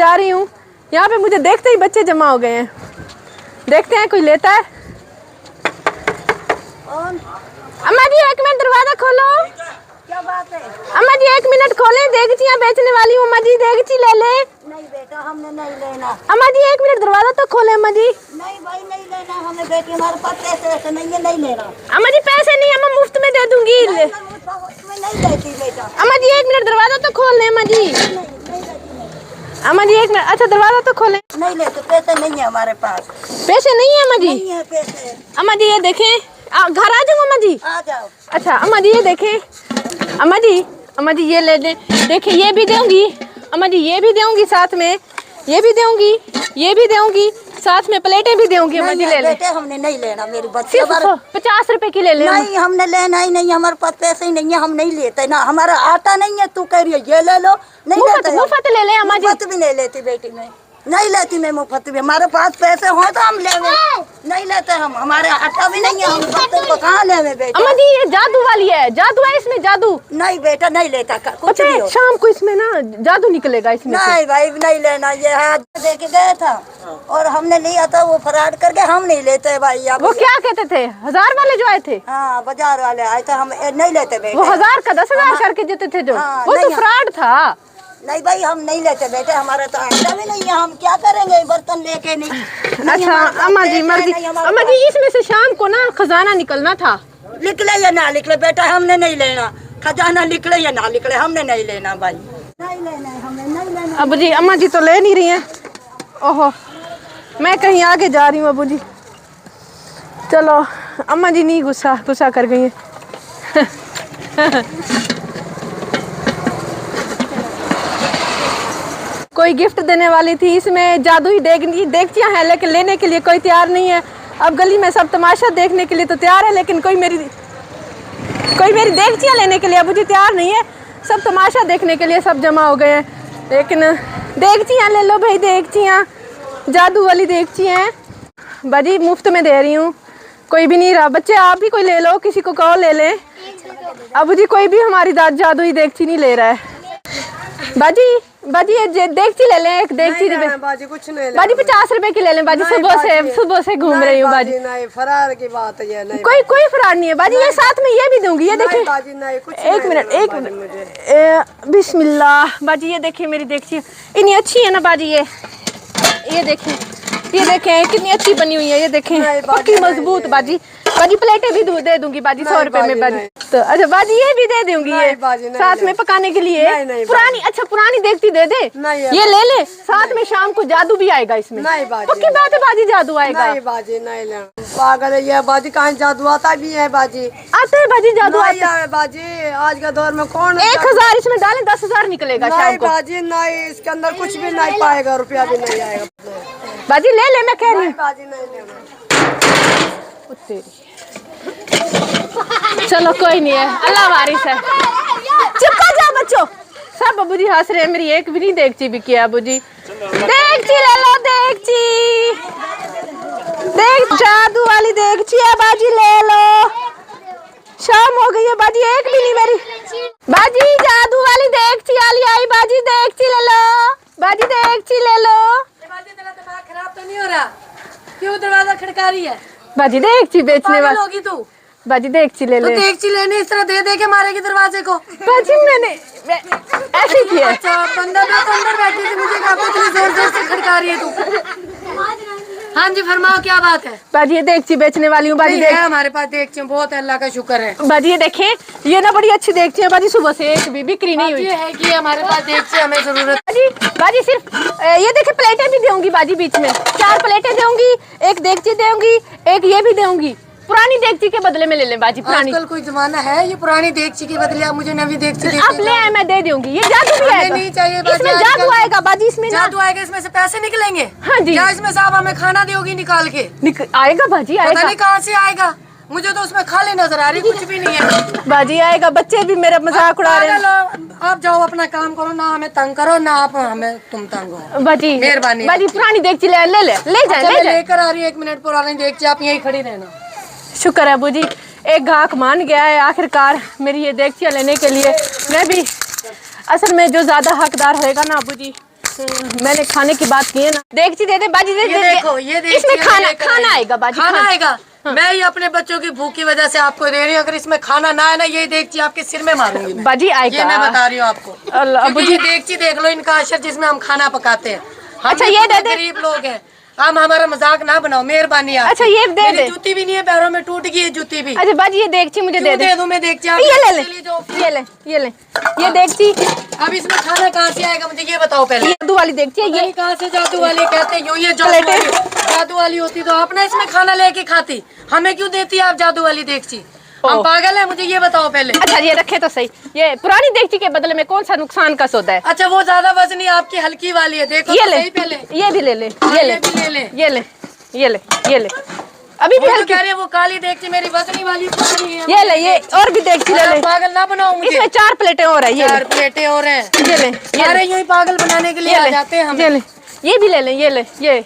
जा रही हूँ। यहाँ पे मुझे देखते ही बच्चे जमा हो गए हैं। देखते हैं कोई लेता है। अम्मा जी 1 मिनट दरवाजा खोलो। क्या बात है? अम्मा जी 1 मिनट खोले, देगचियाँ बेचने वाली हूँ। अम्मा जी देगची ले ले। नहीं बेटा हमने नहीं लेना। अम्मा जी 1 मिनट दरवाजा तो खोले। अम्मा जी नहीं भाई नहीं लेना हमें बेटी, हमारे पास पैसे ऐसे नहीं है, नहीं लेना। अम्मा जी पैसे नहीं, अम्मा मुफ्त में दे दूंगी। मैं नहीं लेती बेटा। अम्मा जी 1 मिनट दरवाजा तो खोल ले। अम्मा जी अम्मा जी 1 मिनट, अच्छा दरवाजा तो खोले। नहीं लेते, पैसे नहीं है हमारे पास। पैसे नहीं है अम्मा जी? नहीं है पैसे। अम्मा जी ये देखें, घर आ जाऊँ अम्मा जी? आ जाओ। अच्छा अम्मा जी ये देखें। अम्मा जी ये ले लें। देखिए ये भी दूंगी अम्मा जी, ये भी दूंगी साथ में, ये भी दूंगी, ये भी दूंगी साथ में, प्लेटें भी दूंगी। अम्मा जी ले ले। बेटे हमने नहीं लेना, मेरी बच्ची। सिर्फ 50 रुपए की ले ले। नहीं हमने लेना ही नहीं, हमारे पास पैसे ही नहीं है, हम नहीं लेते ना। हमारा आटा नहीं है, तू कह रही है ये ले लो। नहीं लेते, मुफ्त ले ले अम्मा जी। मुफ्त भी नहीं लेती बेटी, मैं नहीं लेती, मैं मुफ्त भी। हमारे पास पैसे हो तो हम ले, नहीं लेते हम। हमारे आटा भी नहीं है, हम बच्चे को कहाँ ले बेटा? अम्मा जी ये जादू वाली है, जादू है इसमें, जादू। नहीं बेटा नहीं लेता कुछ भी हो। शाम को इसमें ना जादू निकलेगा इसमें। नहीं भाई नहीं लेना। ये हाथ दे के गए था और हमने लिया था, वो फराड करके हम नहीं लेते भाई। वो क्या कहते थे, 1000 वाले जो आए थे? हाँ बाजार वाले आए थे, हम नहीं लेते बेटे। वो 1000 का 10,000 करके देते थे जो, वो तो फ्रॉड था। नहीं भाई हम नहीं लेते बेटे, हमारा तो आटा भी नहीं है, हम क्या करेंगे बर्तन लेके? नहीं। अच्छा अम्मा जी मर्जी। अम्मा जी इसमें से शाम को ना खजाना निकलना था। निकले या ना निकले बेटा, हमने नहीं लेना। खजाना निकले या ना निकले, हमने नहीं लेना भाई। नहीं लेना हमने, नहीं लेना। अबू जी अम्मा जी तो ले नहीं रही हैं। ओहो मैं कहीं आगे जा रही हूँ अबू जी। चलो अम्मा जी नहीं गुस्सा कर गई हैं। कोई गिफ्ट देने वाली थी, इसमें जादुई देगचियाँ हैं, लेकिन लेने के लिए कोई तैयार नहीं है। अब गली में सब तमाशा देखने के लिए तो तैयार है, लेकिन कोई मेरी देगचियाँ लेने के लिए अबू जी तैयार नहीं है। सब तमाशा देखने के लिए सब जमा हो गए हैं, लेकिन देगचियाँ ले लो भाई, देगचियाँ जादू वाली देगचियाँ हैं। बाजी मुफ्त में दे रही हूँ, कोई भी नहीं रहा। बच्चे आप भी कोई ले लो, किसी को कहो ले लें। अबू जी कोई भी हमारी जादुई देगची नहीं ले रहा है। बाजी ये देगची ले लें, एक देगची। बाजी कुछ नहीं, बाजी 50 रुपए की ले लें। बाजी सुबह से घूम रही हूँ बाजी। नहीं फरार की बात है, नहीं कोई फरार नहीं है बाजी। ये साथ में ये भी दूंगी, ये देखिए। एक मिनट बिस्मिल्लाह। बाजी ये देखिए मेरी देगची इतनी अच्छी है ना बाजी। ये देखें कितनी अच्छी बनी हुई है, ये देखें पक्की मजबूत। बाजी प्लेटें भी दे दूंगी बाजी 100 रुपए में बाजी। तो अच्छा बाजी ये भी दे दूंगी, ये साथ में पकाने के लिए। पुरानी, अच्छा पुरानी देखती दे दे, ये ले ले साथ में। शाम को जादू भी आएगा इसमें, पक्की बात है बाजी, जादू आएगा। नहीं बाजी नहीं ले, पागल है ये बाजी, कहाँ जादू आता भी है बाजी? आता है बाजी, जादू आता है बाजी। आज के दौर में कौन 1000 इसमें डालें 10,000 निकलेगा शाम को। बाजी नहीं, इसके अंदर कुछ भी नहीं पाएगा, रुपया भी नहीं आएगा बाजी। ले ले मैं कह रही हूँ बाजी नहीं लेना। चलो कोई नहीं है, अल्लाह वारिस है। चुप कर जाओ बच्चों। सब अबू जी हंस रहे हैं, मेरी एक भी नहीं देगची भी किया अबू जी। देगची ले लो, देगची जादू वाली देगची है बाजी, ले लो। शाम हो गई है बाजी, एक भी नहीं मेरी। बाजी जादू वाली देगची आई बाजी, देगची ले लो बाजी, देगची ले लो। दिमाग खराब तो नहीं हो रहा? क्यों दरवाजा खड़का रही है? बाजी देगची बेचने वाली होगी तू। बाजी देगची ले ले। तो देगची लेने इस तरह दे के मारेगी दरवाजे को? बाजी मैंने ऐसे किया। अच्छा बंदा मैं तो अंदर बैठी थी, मुझे कहा इतनी जोर से खड़का रही है तू। हाँ जी फरमाओ क्या बात है? बाजी ये देगची बेचने वाली हूँ बाजी। है हमारे पास देगची बहुत, अल्लाह का शुक्र है। बाजी ये देखें, ये ना बड़ी अच्छी देगची है बाजी, सुबह से एक भी बिक्री नहीं हुई है कि हमारे पास देगची हमें जरूरत। बाजी सिर्फ ये देखे प्लेटें भी दूंगी बाजी, बीच में 4 प्लेटें दूंगी, एक देगची दूंगी, एक ये भी दूंगी। पुरानी देगची के बदले में ले लें बाजी। पुरानी आजकल कोई जमाना है ये पुरानी देगची के बदले आप मुझे नवी देगची दे आप ले, मैं दे दूंगी। ये जादू भी आएगा, नहीं चाहिए इसमें जादू आएगा बाजी, इसमें जादू आएगा, इसमें से पैसे निकलेंगे। हाँ जी, या इसमें साहब हमें खाना दोगी निकाल के? आएगा बाजी, आएगा। पता नहीं कहाँ से आएगा, मुझे तो उसमें खाली नजर आ रही, कुछ भी नहीं है बाजी। आएगा, बच्चे भी मेरा मजाक उड़ा रहे हैं। आप जाओ अपना काम करो, ना हमें तंग करो ना आप हमें तुम तंग हो। बाजी मेहरबानी बाजी, पुरानी देगची ले जा। लेकर आ रही है, 1 मिनट पुरानी देगची, आप यहीं खड़ी रहना। शुक्र है अबू जी, एक ग्राहक मान गया है आखिरकार मेरी ये देगचियाँ लेने के लिए। मैं भी असल में जो ज़्यादा हकदार होएगा ना अबू जी, मैंने खाने की बात की है ना। देख दे दे बाजी, दे ये देखो, ये देखिए, इसमें खाना ये खाना आएगा बाजी, खाना आएगा। मैं ही अपने बच्चों की भूख की वजह से आपको दे रही हूँ। अगर इसमें खाना ना है ना, ये देगची आपके सिर में मारूंगी मैं। बाजी आएगा, ये मैं बता रही हूँ आपको। क्योंकि ये देगची देख लो, इनका अशर जिसमें हम खाना पकाते हैं। अच्छा ये दे दे, गरीब लोग हैं, हम हमारा मजाक ना बनाओ, मेहरबानी। अच्छा ये दे दे, जूती भी नहीं है, पैरों में टूट गई है जूती भी। अच्छा बाजी ये देगची मुझे दे दे दूं मैं देगची? ये ले ले, ये ले, ये ले, ये देगची। अब इसमें खाना कहाँ से आएगा मुझे ये बताओ पहले। ये जादू वाली देगची है ये। कहाँ से जादू वाली कहते हैं? ये जादू वाली होती तो आप ना इसमें खाना लेके खाती, हमें क्यों देती आप जादू वाली देगची? हम पागल है? मुझे ये बताओ पहले। अच्छा ये रखे तो सही, ये पुरानी देगची के बदले में कौन सा नुकसान का सौदा है? अच्छा वो ज्यादा वजनी आपकी हल्की वाली है, देखो ये तो ले, सही पहले। ये भी ले ले, ये ले, भी ले ले, ये ले, ये ले, ये ले, अभी भी हल्की। कह रही है वो काली देगची मेरी वजनी वाली पुरानी है। ये ले, ये और भी देगची ले ले। पागल ना बनाओ मुझे। इसमें 4 प्लेटें और है, ये 4 प्लेटें और हैं। ये ले, ये ले, यूं ही पागल बनाने के लिए आ जाते हैं हम। ये ले, ये भी ले ले, ये ले, ये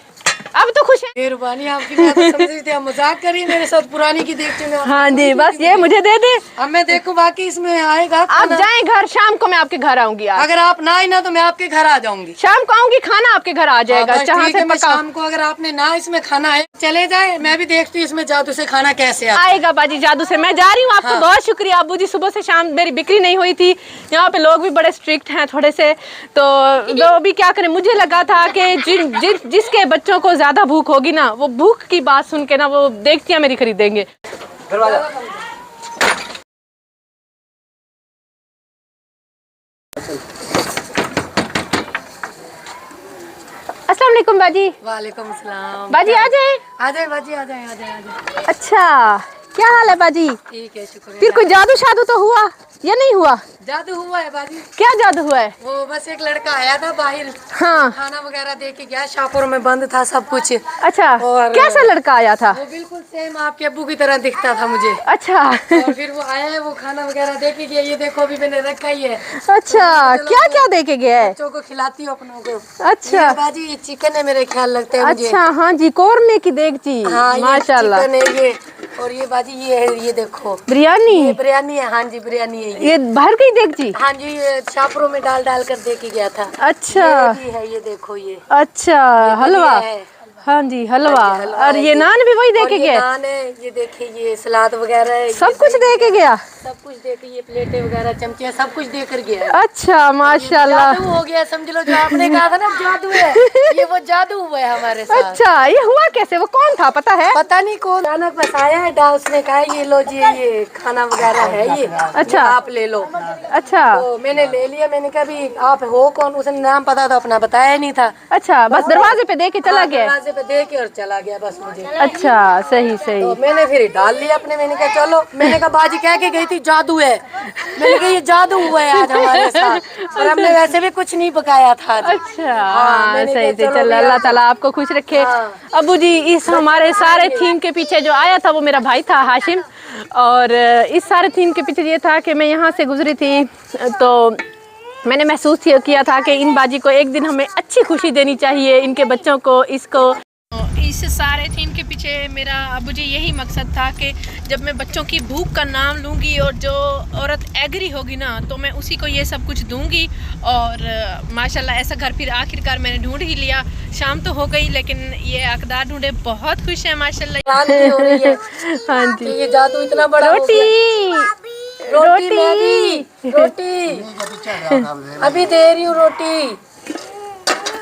अब तो खुश है। मेहरबानी आपकी, मैं तो समझ रही थी आप मजाक करिए मेरे साथ पुरानी की देगची में। हाँ जी बस ये मुझे दे दे, अब मैं देखूं बाकी इसमें आएगा। आप जाएं घर, शाम को मैं आपके घर आऊंगी। आज अगर आप ना आई ना तो मैं आपके घर आ जाऊंगी। शाम को आऊंगी, खाना आपके घर आ जाएगा, जहाँ से पका शाम को अगर आपने ना इसमें खाना है चले जाए, मैं भी देखती हूँ इसमें जादू से खाना कैसे आएगा बाजी। जादू से मैं जा रही हूँ। आपको बहुत शुक्रिया अब्बू जी, सुबह से शाम मेरी बिक्री नहीं हुई थी। यहाँ पे लोग भी बड़े स्ट्रिक्ट हैं थोड़े से, तो वो भी क्या करें। मुझे लगा था कि जिसके बच्चों को ज्यादा भूख होगी ना, वो भूख की बात सुन के ना वो देगचियां मेरी खरीदेंगे। अस्सलाम वालेकुम बाजी। वालेकुम सलाम। बाजी आ जाए, आ जाए बाजी, आ जाए, आ जाए, आ जाए। अच्छा क्या हाल है बाजी? ठीक है, शुक्रिया। फिर कोई जादू शादू तो हुआ या नहीं हुआ? जादू हुआ है बाजी। क्या जादू हुआ है? वो बस एक लड़का आया था बाहर, हाँ खाना वगैरह दे के गया, शाहपुर में बंद था सब कुछ। अच्छा और कैसा लड़का आया था? वो बिल्कुल सेम आपके अब्बू की तरह दिखता था मुझे। अच्छा और फिर वो आया है, वो खाना वगैरह दे के गया। ये देखो अभी मैंने रखा ही है। अच्छा क्या क्या दे के गया है? बच्चों को खिलाती हूँ अपनों को। अच्छा ये बाजी ये चिकन है मेरे ख्याल लगता है मुझे। अच्छा हाँ जी, कोरमे की देगची। हाँ माशाल्लाह। चिकन है ये। और ये बाजी ये है, ये देखो बिरयानी। ये बिरयानी है। हाँ जी बिरयानी है ये बाहर की देगची। हाँ जी ये शाहपुरों में डाल डाल कर दे के गया था। अच्छा ये भी है, ये देखो ये अच्छा हलवा। है। हाँ जी हलवा। हाँ जी, हलवा और है ये नान भी वही दे और के ये गया? नान है, ये देखिए ये सलाद वगैरह है, सब कुछ दे के गया? सब कुछ दे के, ये प्लेटें वगैरह चमचे सब कुछ दे कर गया है। अच्छा माशाल्लाह। जादू हो गया समझ लो, जो आपने कहा था ना जादू है, ये वो जादू हुआ है हमारे साथ। अच्छा ये हुआ कैसे? वो कौन था पता है? पता नहीं कौन अचानक बस आया है डा, उसने कहा ये लो जी ये खाना वगैरह है ये। अच्छा आप ले लो। अच्छा तो मैंने ले लिया। मैंने कहा भी आप हो कौन? उसने नाम पता था अपना, बताया नहीं था। अच्छा बस दरवाजे पे दे के चला गया? दरवाजे पे दे के और चला गया बस मुझे। अच्छा सही सही। तो मैंने फिर डाल लिया अपने। मैंने कहा चलो, मैंने कहा बाजी कह के गई थी जादू है, मैंने कहा ये जादू हुआ है आज हमारे साथ, और हमने वैसे भी कुछ नहीं पकाया था। अच्छा हाँ मैंने सही कहा सही। चलो चल भी अल्लाह आप- ताला आपको खुश रखे। अबू जी इस हमारे सारे थीम के पीछे जो आया था वो मेरा भाई था हाशिम, और इस सारे थीम के पीछे ये था कि मैं यहाँ से गुजरी थी तो मैंने महसूस किया था कि इन बाजी को एक दिन हमें अच्छी खुशी देनी चाहिए, इनके बच्चों को। इसको इस सारे थीम के पीछे मेरा अबू जी यही मकसद था कि जब मैं बच्चों की भूख का नाम लूँगी और जो औरत एग्री होगी ना तो मैं उसी को ये सब कुछ दूँगी। और माशाल्लाह ऐसा घर फिर आखिरकार मैंने ढूंढ ही लिया। शाम तो हो गई लेकिन ये हकदार ढूंढे, बहुत खुश है माशाल्लाह। हो रही है। हाँ जी ये जादू इतना बड़ा हो रोटी गया। रोटी मैगी, रोटी अभी दे रही हूँ रोटी।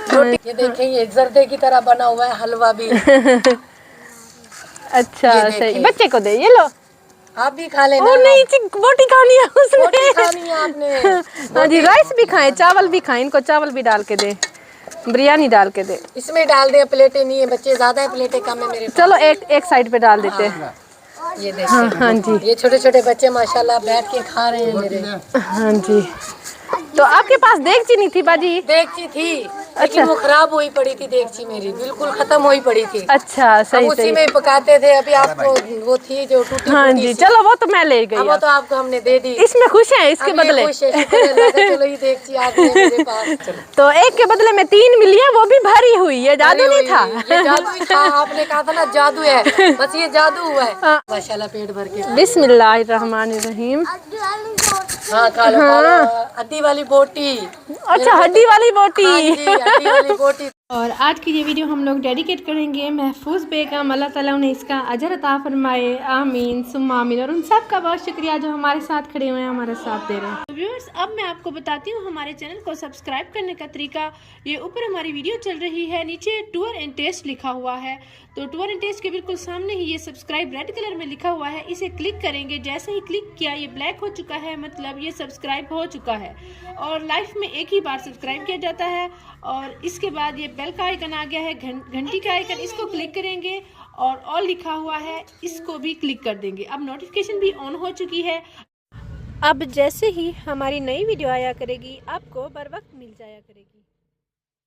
रोटी ये देखें, ये जर्दे की तरह बना हुआ है हलवा भी। अच्छा सही, बच्चे को दे, ये लो आप भी खा लेना। ओ नहीं बोटी खानी है उसमें। रोटी खानी है आपने। हाँ जी राइस भी खाएं, चावल भी खाएं, इनको चावल भी डाल के दे, बिरयानी डाल के दे। इसमें डाल दे, प्लेटें नहीं है, बच्चे ज्यादा है, प्लेटें कम है मेरे पास। चलो एक साइड पे डाल देते हैं। ये हाँ देखिए हाँ जी ये छोटे छोटे बच्चे माशाल्लाह बैठ के खा रहे हैं मेरे। हाँ जी। तो आपके पास देगची नहीं थी बाजी? देगची थी लेकिन वो खराब हुई पड़ी थी देगची, मेरी बिल्कुल खत्म हुई पड़ी थी। अच्छा हम सही उसी सही। में पकाते थे। अभी आपको वो थी जो टूटी हाँ फूटी जी सी। चलो वो तो मैं ले अब गई। वो तो आपको हमने दे दी। इसमें खुश हैं इसके अब ये बदले? खुश है, शुक्र है अल्लाह का। चलो ये देगची आ गई है मेरे पास। चलो तो एक के बदले में 3 मिली है, वो भी भरी हुई। ये जादू नहीं था? ये जादू ही था। आपने कहा था ना जादू है, बस ये जादू हुआ है। हाँ। माशाल्लाह पेट भर के। बिस्मिल्लाहिर्रहमानिर्रहीम। हाँ खा लो खा लो। अद्दी वाली बोटी। अच्छा, हड्डी वाली बोटी। हाँ जी, हड्डी वाली बोटी। और आज की ये वीडियो हम लोग डेडिकेट करेंगे महफूज बेगम, अल्लाह ताला उन्हें इसका अजर अता फरमाए, आमीन सुम्मा आमीन। और उन सब का बहुत शुक्रिया जो हमारे साथ खड़े हुए हैं, हमारा साथ दे रहे हैं। तो व्यूअर्स, अब मैं आपको बताती हूँ हमारे चैनल को सब्सक्राइब करने का तरीका। ये ऊपर हमारी वीडियो चल रही है, नीचे टूर एंड टेस्ट लिखा हुआ है, तो टूर एंड टेस्ट के बिल्कुल सामने ही ये सब्सक्राइब रेड कलर में लिखा हुआ है, इसे क्लिक करेंगे। जैसे ही क्लिक किया ये ब्लैक हो चुका है, मतलब ये सब्सक्राइब हो चुका है। और लाइफ में एक ही बार सब्सक्राइब किया जाता है। और इसके बाद ये बेल का आइकन आ गया है, घंटी का आइकन, इसको क्लिक करेंगे और ऑल लिखा हुआ है, इसको भी क्लिक कर देंगे। अब नोटिफिकेशन भी ऑन हो चुकी है। अब जैसे ही हमारी नई वीडियो आया करेगी आपको बर वक्त मिल जाया करेगी।